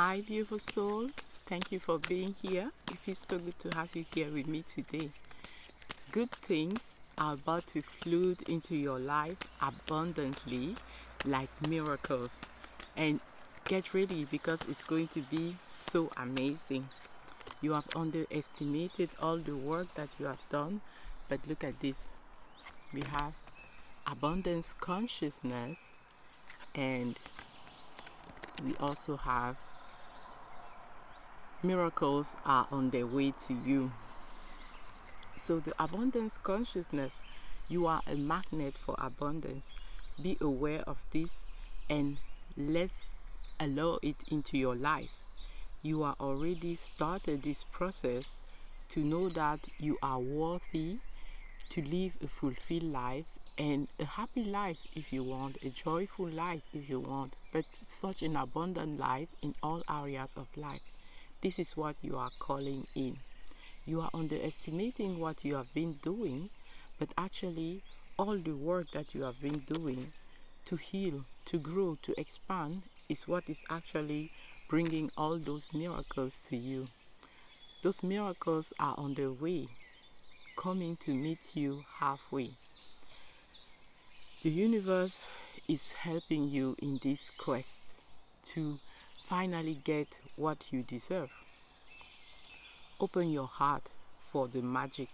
Hi, beautiful soul. Thank you for being here. It feels so good to have you here with me today. Good things are about to flood into your life abundantly like miracles. And get ready because it's going to be so amazing. You have underestimated all the work that you have done, but look at this. We have abundance consciousness, and we also have miracles are on their way to you. So the abundance consciousness, you are a magnet for abundance. Be aware of this and let's allow it into your life. You are already started this process to know that you are worthy to live a fulfilled life and a happy life if you want, a joyful life if you want, but such an abundant life in all areas of life. This is what you are calling in. You are underestimating what you have been doing, but actually all the work that you have been doing to heal, to grow, to expand is what is actually bringing all those miracles to you. Those miracles are on their way, coming to meet you halfway. The universe is helping you in this quest to finally get what you deserve. Open your heart for the magic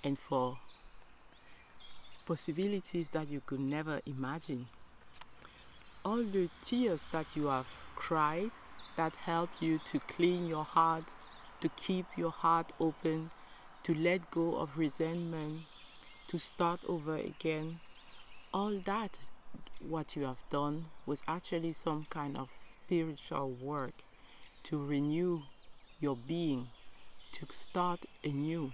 and for possibilities that you could never imagine. All the tears that you have cried that help you to clean your heart, to keep your heart open, to let go of resentment, to start over again, all that what you have done was actually some kind of spiritual work to renew your being, to start anew,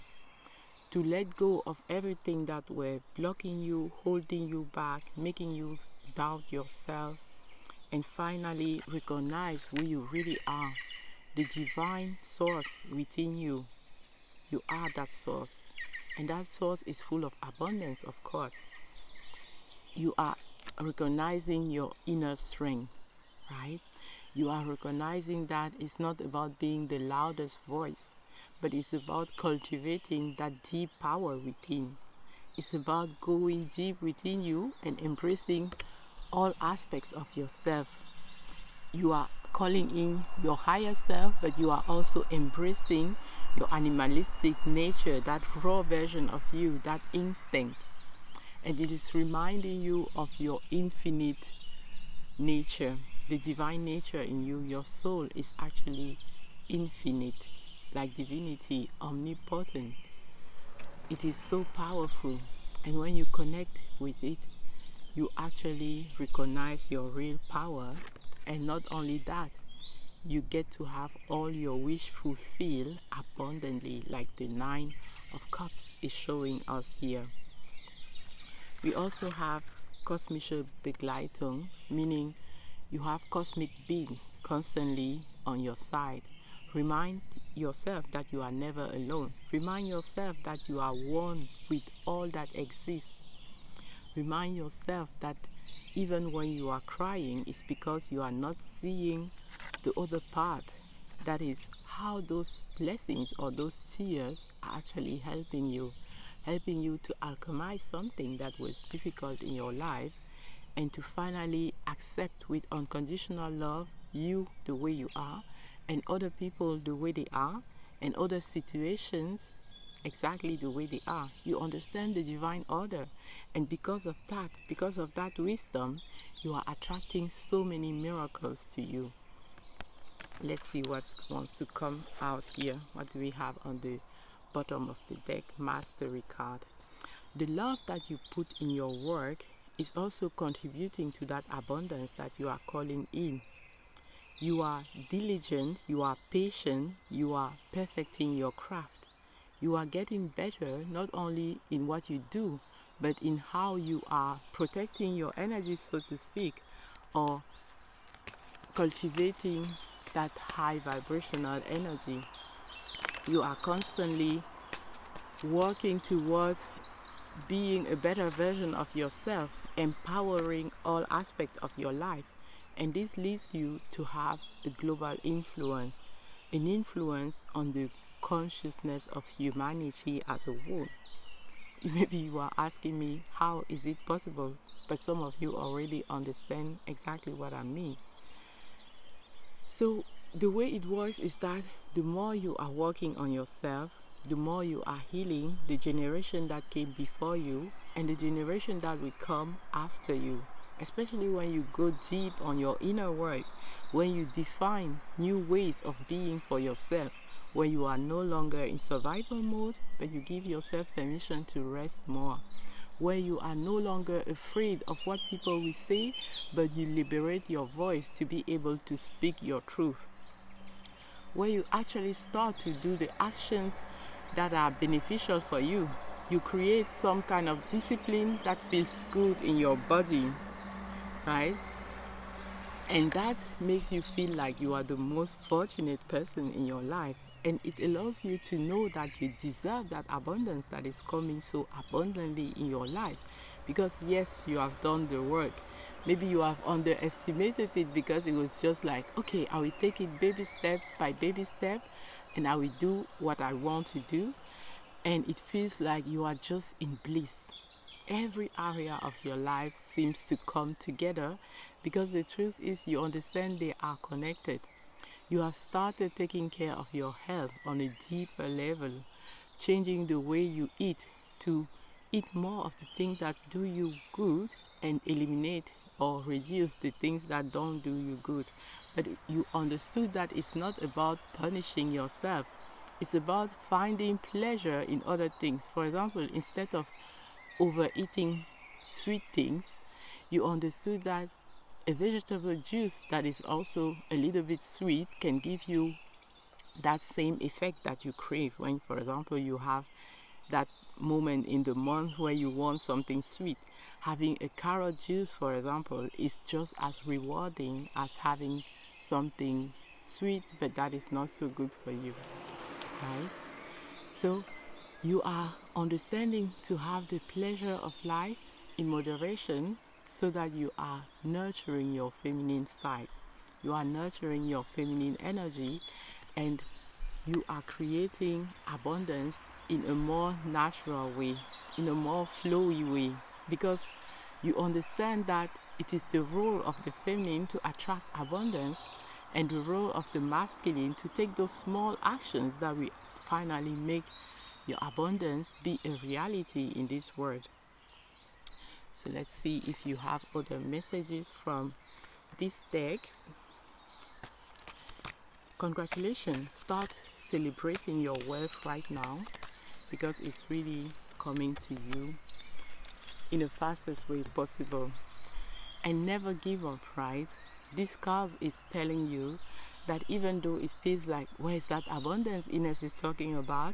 to let go of everything that were blocking you, holding you back, making you doubt yourself, and finally recognize who you really are, the divine source within you. You are that source, and that source is full of abundance, of course. You are recognizing your inner strength, right? You are recognizing that it's not about being the loudest voice, but it's about cultivating that deep power within. It's about going deep within you and embracing all aspects of yourself. You are calling in your higher self, but you are also embracing your animalistic nature, that raw version of you, that instinct. And it is reminding you of your infinite nature, the divine nature in you. Your soul is actually infinite, like divinity, omnipotent. It is so powerful, and when you connect with it, you actually recognize your real power. And not only that, you get to have all your wish fulfilled abundantly, like the Nine of Cups is showing us here. We also have kosmische Begleitung, meaning you have cosmic being constantly on your side. Remind yourself that you are never alone. Remind yourself that you are one with all that exists. Remind yourself that even when you are crying, it's because you are not seeing the other part. That is how those blessings or those tears are actually helping you to alchemize something that was difficult in your life and to finally accept with unconditional love you the way you are and other people the way they are and other situations exactly the way they are. You understand the divine order, and because of that wisdom, you are attracting so many miracles to you. Let's see what wants to come out here. What do we have on the bottom of the deck? Mastery card. The love that you put in your work is also contributing to that abundance that you are calling in. You are diligent, you are patient, you are perfecting your craft. You are getting better not only in what you do, but in how you are protecting your energy, so to speak, or cultivating that high vibrational energy. You are constantly working towards being a better version of yourself, empowering all aspects of your life. And this leads you to have a global influence, an influence on the consciousness of humanity as a whole. Maybe you are asking me, how is it possible? But some of you already understand exactly what I mean. So the way it works is that the more you are working on yourself, the more you are healing the generation that came before you and the generation that will come after you. Especially when you go deep on your inner work, when you define new ways of being for yourself, when you are no longer in survival mode, but you give yourself permission to rest more, where you are no longer afraid of what people will say, but you liberate your voice to be able to speak your truth, where you actually start to do the actions that are beneficial for you. You create some kind of discipline that feels good in your body, right? And that makes you feel like you are the most fortunate person in your life. And it allows you to know that you deserve that abundance that is coming so abundantly in your life. Because yes, you have done the work. Maybe you have underestimated it because it was just like, okay, I will take it baby step by baby step and I will do what I want to do. And it feels like you are just in bliss. Every area of your life seems to come together because the truth is you understand they are connected. You have started taking care of your health on a deeper level, changing the way you eat to eat more of the things that do you good and eliminate or reduce the things that don't do you good. But you understood that it's not about punishing yourself. It's about finding pleasure in other things. For example, instead of overeating sweet things, you understood that a vegetable juice that is also a little bit sweet can give you that same effect that you crave when, for example, you have that moment in the month where you want something sweet. Having a carrot juice, for example, is just as rewarding as having something sweet, but that is not so good for you, right? So you are understanding to have the pleasure of life in moderation so that you are nurturing your feminine side. You are nurturing your feminine energy and you are creating abundance in a more natural way, in a more flowy way, because you understand that it is the role of the feminine to attract abundance and the role of the masculine to take those small actions that will finally make your abundance be a reality in this world. So let's see if you have other messages from this text. Congratulations, start celebrating your wealth right now because it's really coming to you in the fastest way possible. And never give up, right? This card is telling you that even though it feels like, where is that abundance Ines is talking about?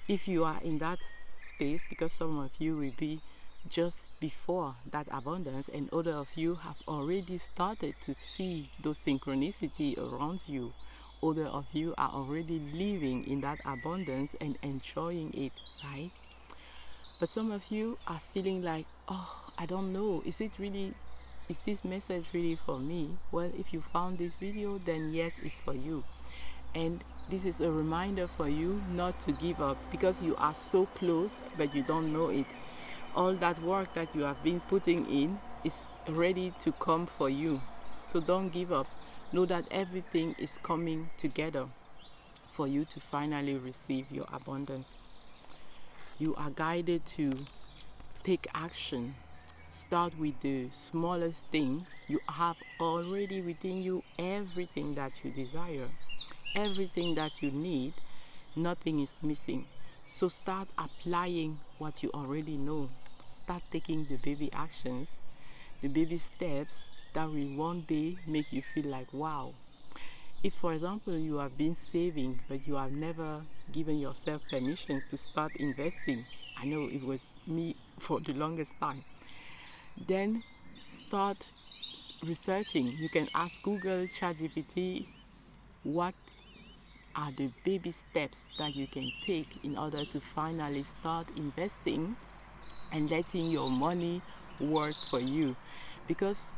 If you are in that space, because some of you will be just before that abundance and other of you have already started to see those synchronicity around you. Other of you are already living in that abundance and enjoying it, right? But some of you are feeling like, oh, I don't know, is this message really for me? Well, if you found this video, then yes, it's for you. And this is a reminder for you not to give up because you are so close, but you don't know it. All that work that you have been putting in is ready to come for you. So don't give up. Know that everything is coming together for you to finally receive your abundance. You are guided to take action. Start with the smallest thing. You have already within you everything that you desire, everything that you need. Nothing is missing. So start applying what you already know. Start taking the baby actions, the baby steps that will one day make you feel like, wow. If, for example, you have been saving, but you have never given yourself permission to start investing, I know it was me for the longest time, then start researching. You can ask Google, ChatGPT, what are the baby steps that you can take in order to finally start investing and letting your money work for you. Because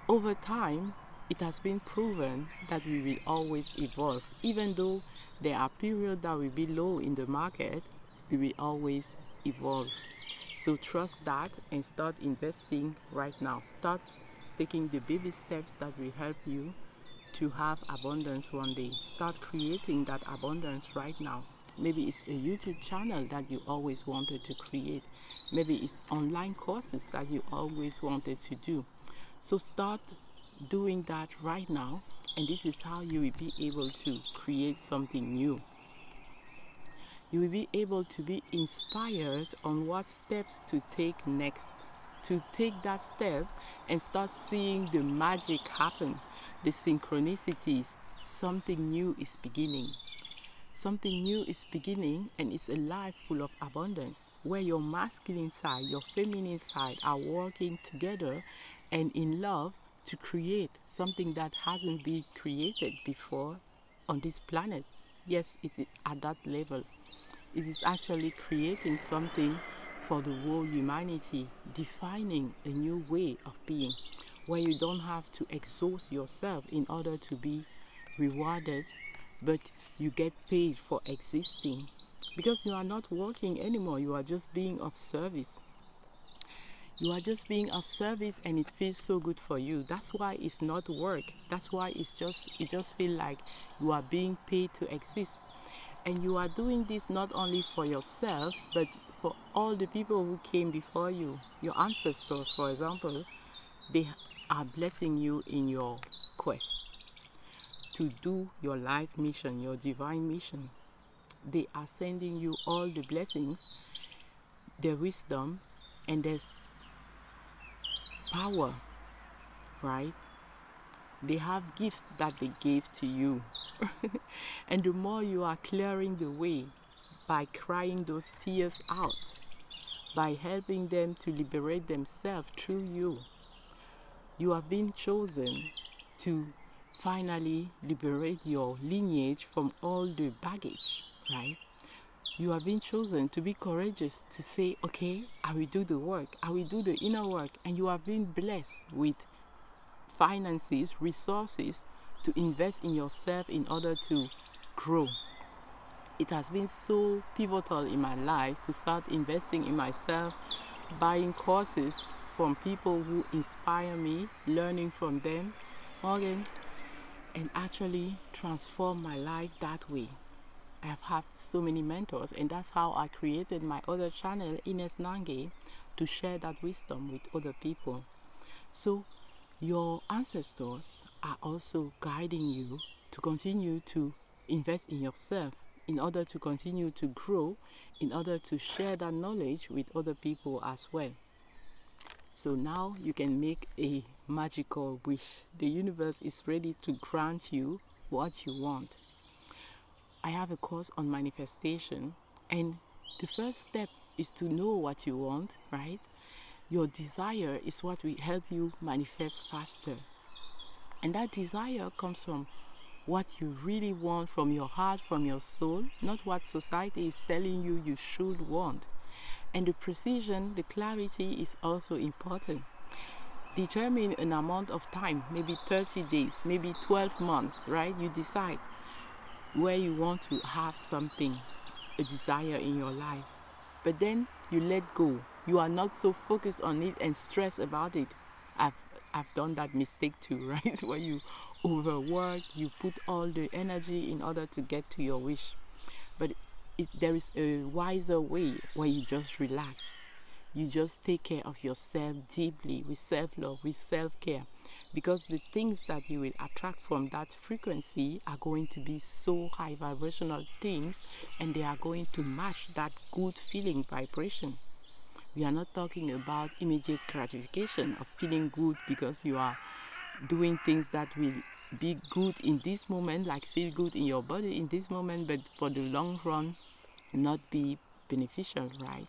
over time, It has been proven that we will always evolve. Even though there are periods that will be low in the market, we will always evolve. So trust that and start investing right now. Start taking the baby steps that will help you to have abundance one day. Start creating that abundance right now. Maybe it's a YouTube channel that you always wanted to create. Maybe it's online courses that you always wanted to do. So start doing that right now, and this is how you will be able to create something new. You will be able to be inspired on what steps to take next. To take that steps and start seeing the magic happen, the synchronicities. Something new is beginning. Something new is beginning, and it's a life full of abundance, where your masculine side, your feminine side are working together and in love to create something that hasn't been created before on this planet. Yes, it is at that level. It is actually creating something for the whole humanity, defining a new way of being, where you don't have to exhaust yourself in order to be rewarded, but you get paid for existing, because you are not working anymore. You are just being of service. You are just being of service, and it feels so good for you. That's why it's not work. That's why it just feels like you are being paid to exist. And you are doing this not only for yourself, but for all the people who came before you. Your ancestors, for example, they are blessing you in your quest to do your life mission, your divine mission. They are sending you all the blessings, their wisdom, and there's power, right? They have gifts that they gave to you. And the more you are clearing the way by crying those tears out, by helping them to liberate themselves through you, you have been chosen to finally liberate your lineage from all the baggage, right? You have been chosen to be courageous, to say, okay, I will do the work, I will do the inner work, and you have been blessed with finances, resources to invest in yourself in order to grow. It has been so pivotal in my life to start investing in myself, buying courses from people who inspire me, learning from them, Morgan, and actually transform my life that way. I have had so many mentors, and that's how I created my other channel, Ines Nange, to share that wisdom with other people. So your ancestors are also guiding you to continue to invest in yourself in order to continue to grow, in order to share that knowledge with other people as well. So now you can make a magical wish. The universe is ready to grant you what you want. I have a course on manifestation, and the first step is to know what you want, right? Your desire is what will help you manifest faster. And that desire comes from what you really want, from your heart, from your soul, not what society is telling you you should want. And the precision, the clarity is also important. Determine an amount of time, maybe 30 days, maybe 12 months, right? You decide where you want to have something, a desire in your life. But then you let go. You are not so focused on it and stressed about it. I've done that mistake too, right? Where you overwork, you put all the energy in order to get to your wish. But there is a wiser way where you just relax. You just take care of yourself deeply with self-love, with self-care. Because the things that you will attract from that frequency are going to be so high vibrational things, and they are going to match that good feeling vibration. We are not talking about immediate gratification of feeling good because you are doing things that will be good in this moment, like feel good in your body in this moment, but for the long run not be beneficial, right?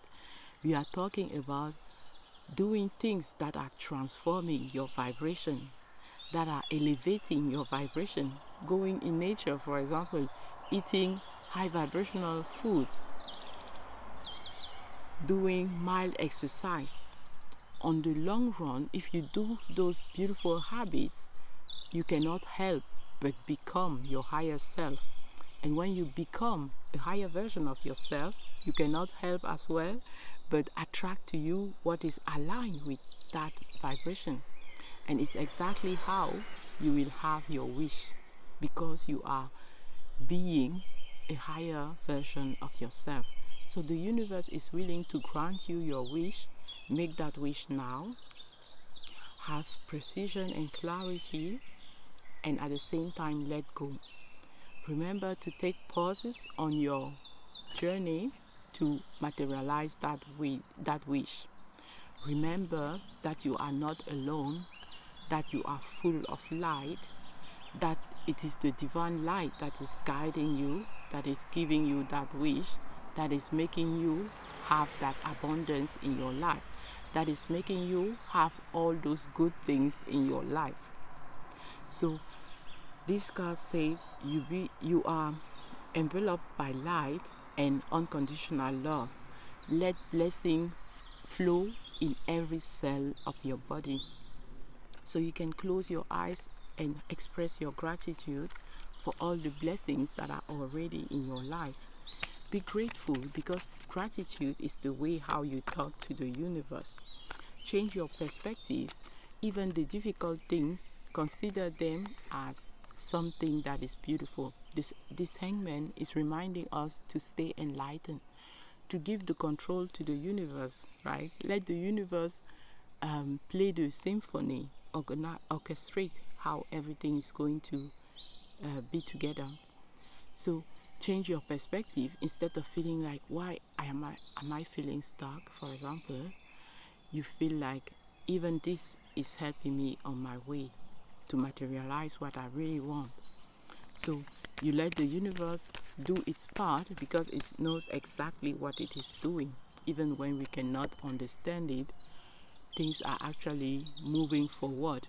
We are talking about doing things that are transforming your vibration, that are elevating your vibration. Going in nature, for example, eating high vibrational foods, doing mild exercise. On the long run, if you do those beautiful habits, you cannot help but become your higher self. And when you become a higher version of yourself, you cannot help as well but attract to you what is aligned with that vibration. And it's exactly how you will have your wish, because you are being a higher version of yourself. So the universe is willing to grant you your wish. Make that wish now. Have precision and clarity, and at the same time let go. Remember to take pauses on your journey to materialize that wish. Remember that you are not alone, that you are full of light, that it is the divine light that is guiding you, that is giving you that wish, that is making you have that abundance in your life, that is making you have all those good things in your life. So this card says you are enveloped by light and unconditional love. Let blessing flow in every cell of your body. So you can close your eyes and express your gratitude for all the blessings that are already in your life. Be grateful, because gratitude is the way how you talk to the universe. Change your perspective. Even the difficult things, consider them as something that is beautiful. This hangman is reminding us to stay enlightened, to give the control to the universe, right? Let the universe play the symphony, orchestrate how everything is going to be together. So change your perspective. Instead of feeling like, why am I feeling stuck, for example, you feel like even this is helping me on my way to materialize what I really want. So you let the universe do its part, because it knows exactly what it is doing. Even when we cannot understand it, things are actually moving forward.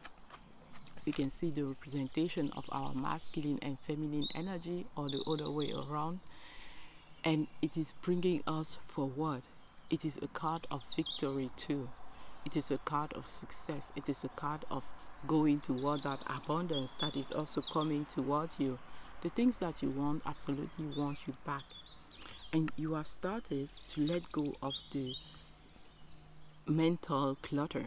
We can see the representation of our masculine and feminine energy, or the other way around, and it is bringing us forward. It is a card of victory too. It is a card of success. It is a card of going toward that abundance that is also coming towards you. The things that you want absolutely want you back. And you have started to let go of the mental clutter.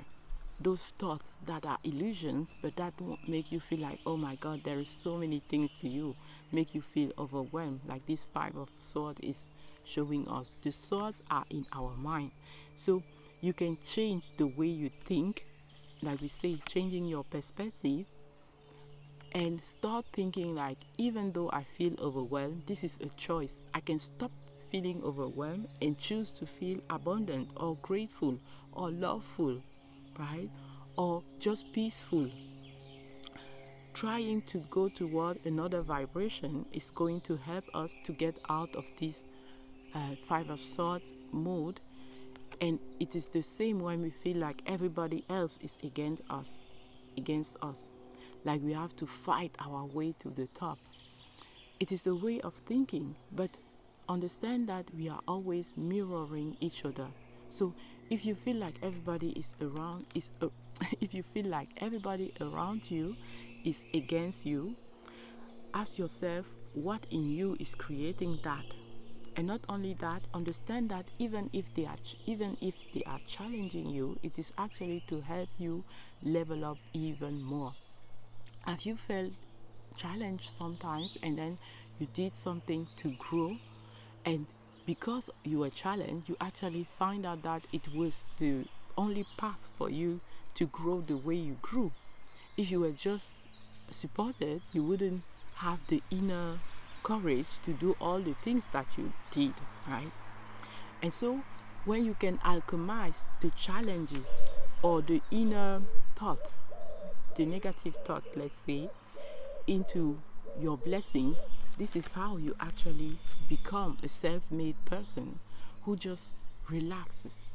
Those thoughts that are illusions, but that won't make you feel like, oh my God, there is so many things to you, make you feel overwhelmed. Like this Five of Swords is showing us. The swords are in our mind. So you can change the way you think, like we say, changing your perspective, and start thinking like, even though I feel overwhelmed, this is a choice. I can stop feeling overwhelmed and choose to feel abundant or grateful or loveful, right? Or just peaceful. Trying to go toward another vibration is going to help us to get out of this Five of Swords mode. And it is the same when we feel like everybody else is against us. Like we have to fight our way to the top. It is a way of thinking, but understand that we are always mirroring each other. So if you feel like everybody if you feel like everybody around you is against you, ask yourself what in you is creating that. And not only that, understand that even if they are challenging you, it is actually to help you level up even more. Have you felt challenged sometimes, and then you did something to grow, and because you were challenged, you actually find out that it was the only path for you to grow the way you grew? If you were just supported, you wouldn't have the inner courage to do all the things that you did, right? And so when you can alchemize the challenges or the inner thoughts, the negative thoughts, let's say, into your blessings, this is how you actually become a self-made person who just relaxes,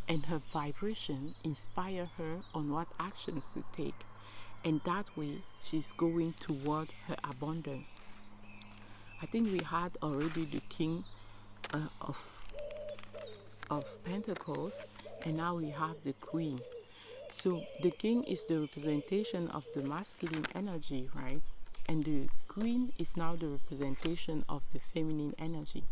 and her vibration inspire her on what actions to take, and that way she's going toward her abundance. I think we had already the King of Pentacles, and now we have the Queen. So the king is the representation of the masculine energy, right? And the queen is now the representation of the feminine energy.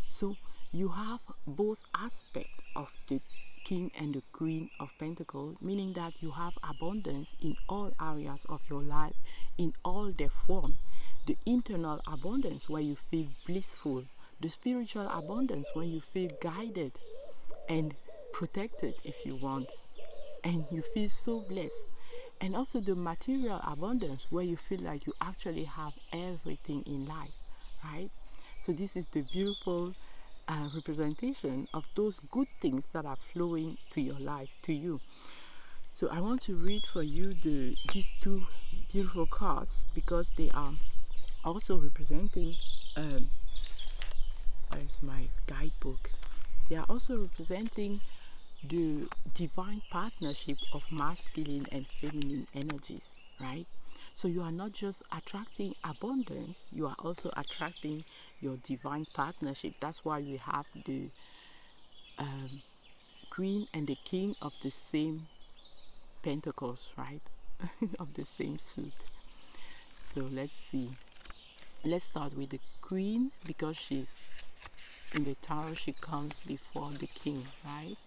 So you have both aspects of the king and the queen of pentacles, meaning that you have abundance in all areas of your life, in all their form. The internal abundance where you feel blissful, the spiritual abundance when you feel guided and protected if you want, and you feel so blessed. And also the material abundance where you feel like you actually have everything in life, right? So this is the beautiful representation of those good things that are flowing to your life, to you. So I want to read for you these two beautiful cards because they are also representing where's my guidebook? They are also representing the divine partnership of masculine and feminine energies, right? So you are not just attracting abundance, you are also attracting your divine partnership. That's why we have the queen and the king of the same pentacles, right? Of the same suit. So let's see. Let's start with the queen because she's in the tarot, she comes before the king, right?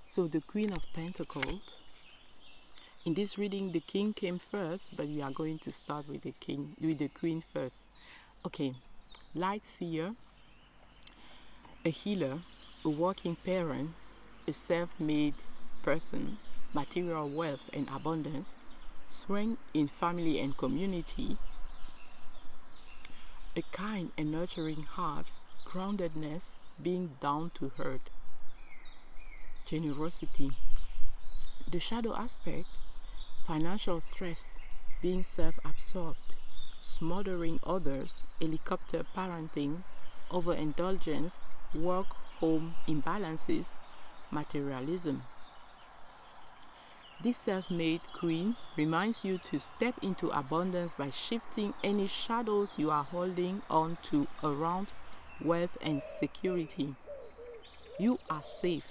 So the Queen of Pentacles. In this reading, the king came first, but we are going to start with the queen first. Okay, light seer, a healer, a working parent, a self-made person, material wealth and abundance, strength in family and community, a kind and nurturing heart, groundedness, being down to earth, generosity. The shadow aspect, financial stress, being self-absorbed, smothering others, helicopter parenting, overindulgence, work-home imbalances, materialism. This self-made queen reminds you to step into abundance by shifting any shadows you are holding on to around wealth and security. You are safe.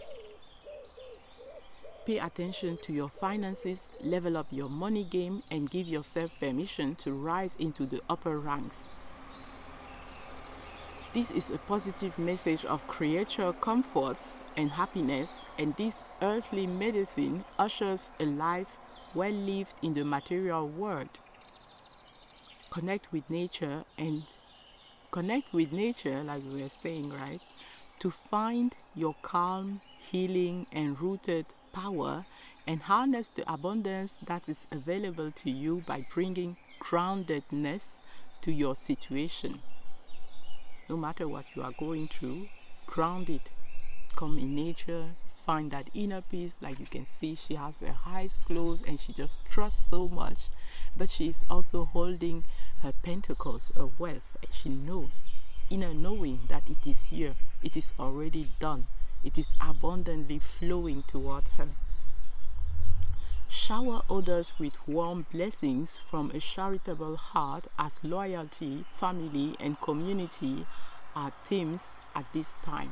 Pay attention to your finances, level up your money game, and give yourself permission to rise into the upper ranks. This is a positive message of creature comforts and happiness, and this earthly medicine ushers a life well lived in the material world. Connect with nature, like we were saying, right? To find your calm, healing, and rooted power, and harness the abundance that is available to you by bringing groundedness to your situation. No matter what you are going through, ground it. Come in nature, find that inner peace. Like you can see, she has her eyes closed and she just trusts so much. But she is also holding her pentacles, her wealth. And she knows, inner knowing, that it is here. It is already done. It is abundantly flowing toward her. Shower others with warm blessings from a charitable heart, as loyalty, family, and community are themes at this time.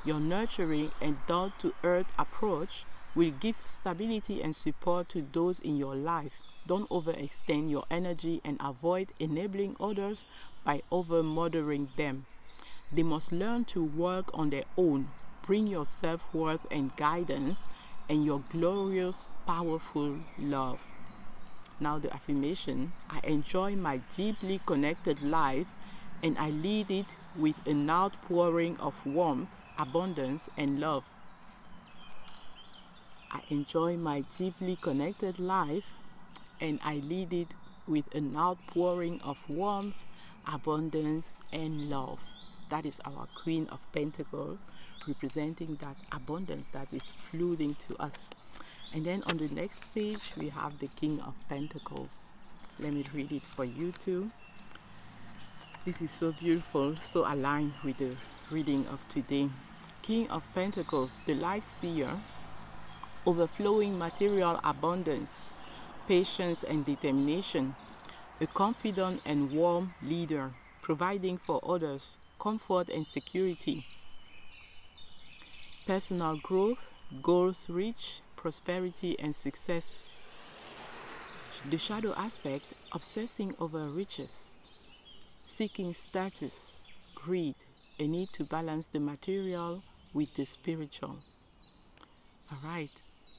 Your nurturing and down-to-earth approach will give stability and support to those in your life. Don't overextend your energy and avoid enabling others by over-mothering them. They must learn to work on their own. Bring your self-worth and guidance and your glorious, powerful love. Now the affirmation: I enjoy my deeply connected life and I lead it with an outpouring of warmth, abundance, and love. I enjoy my deeply connected life and I lead it with an outpouring of warmth, abundance, and love. That is our Queen of Pentacles, representing that abundance that is flowing to us. And then on the next page, we have the King of Pentacles. Let me read it for you too. This is so beautiful, so aligned with the reading of today. King of Pentacles, the light seer, overflowing material abundance, patience and determination, a confident and warm leader, providing for others comfort and security, personal growth, goals reached, prosperity and success. The shadow aspect, obsessing over riches, seeking status, greed, a need to balance the material with the spiritual. Alright,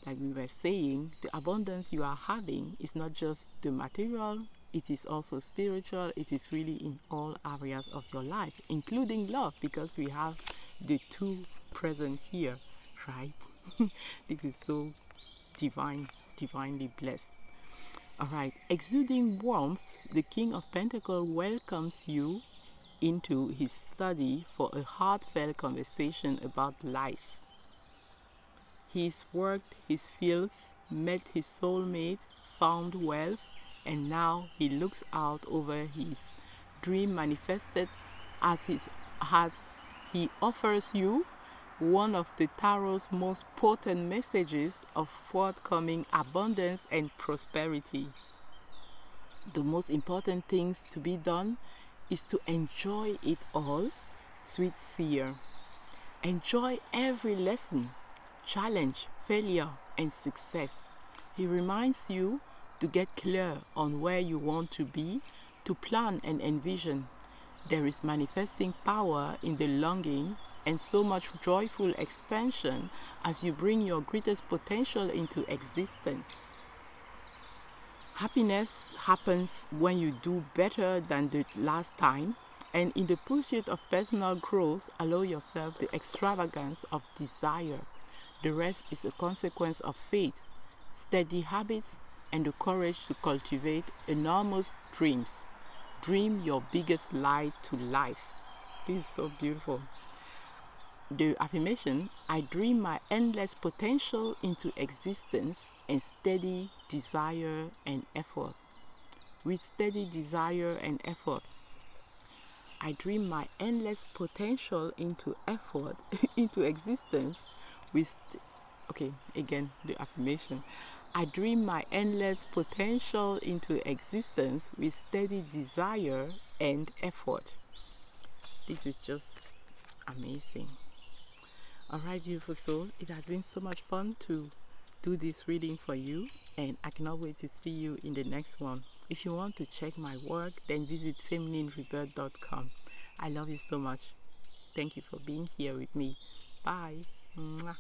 like we were saying, the abundance you are having is not just the material, it is also spiritual. It is really in all areas of your life, including love, because we have the two present here, right? This is so divinely blessed. Alright, exuding warmth, the King of Pentacles welcomes you into his study for a heartfelt conversation about life. He's worked his fields, met his soulmate, found wealth, and now he looks out over his dream manifested as he offers you one of the tarot's most potent messages of forthcoming abundance and prosperity. The most important things to be done is to enjoy it all, sweet seer. Enjoy every lesson, challenge, failure, and success. He reminds you to get clear on where you want to be, to plan and envision. There is manifesting power in the longing and so much joyful expansion as you bring your greatest potential into existence. Happiness happens when you do better than the last time, and in the pursuit of personal growth, allow yourself the extravagance of desire. The rest is a consequence of faith, steady habits, and the courage to cultivate enormous dreams. Dream your biggest lie to life. This is so beautiful. The affirmation, I dream my endless potential into existence and steady desire and effort. With steady desire and effort, I dream my endless potential into effort, into existence with, again, the affirmation. I dream my endless potential into existence with steady desire and effort. This is just amazing. Alright, beautiful soul, it has been so much fun to do this reading for you, and I cannot wait to see you in the next one. If you want to check my work, then visit femininerebirth.com. I love you so much. Thank you for being here with me. Bye. Mwah.